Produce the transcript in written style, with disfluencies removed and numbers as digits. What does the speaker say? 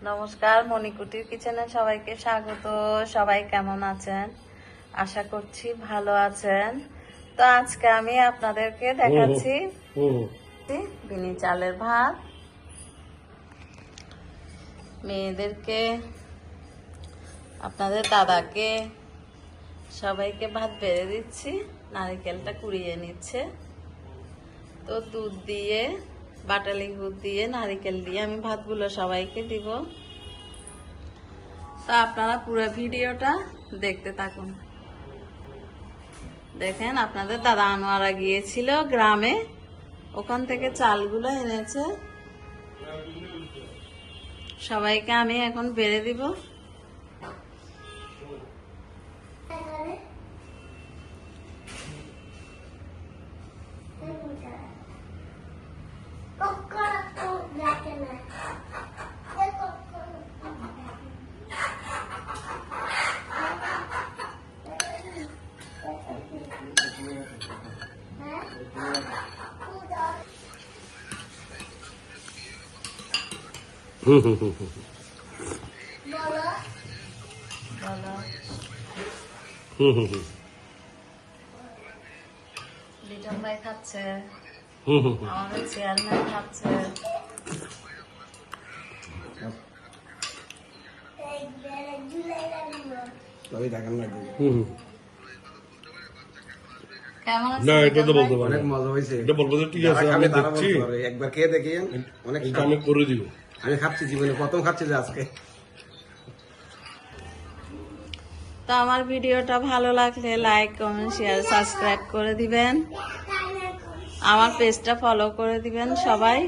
নমস্কার, মণিকুটির কিচেনে সবাইকে স্বাগত। সবাই কেমন আছেন? আশা করছি ভালো আছেন। তো আজকে আমি আপনাদেরকে দেখাচ্ছি বিনি চালের ভাত। মেয়েদেরকে, আপনাদের দাদাকে, সবাইকে ভাত বেড়ে দিচ্ছি। নারকেলটা কুড়িয়ে নিচ্ছে। তো দুধ দিয়ে, বাটালি দুধ দিয়ে, নারকেল দিয়ে আমি ভাতগুলো সবাইকে দিব। তো আপনারা পুরো ভিডিওটা দেখতে থাকুন। দেখেন, আপনাদের দাদা আনোয়ারা গিয়েছিল গ্রামে, ওখান থেকে চালগুলো এনেছে। সবাইকে আমি এখন বেড়ে দিব। লিটন ভাই খাচ্ছে, আমাদের চেয়ারম্যান খাচ্ছে। কেমন আছে? না, এটা তো বলতে পারি অনেক মজা হয়েছে। এটা বলবো যে ঠিক আছে, আমি দেখছি, একবার খেয়ে দেখি, অনেক এটা আমি করে দিব। আমি খাচ্ছি, জীবনে প্রথম খাচ্ছি যে আজকে। তো আমার ভিডিওটা ভালো লাগলে লাইক, কমেন্ট, শেয়ার, সাবস্ক্রাইব করে দিবেন। আমার পেজটা ফলো করে দিবেন সবাই।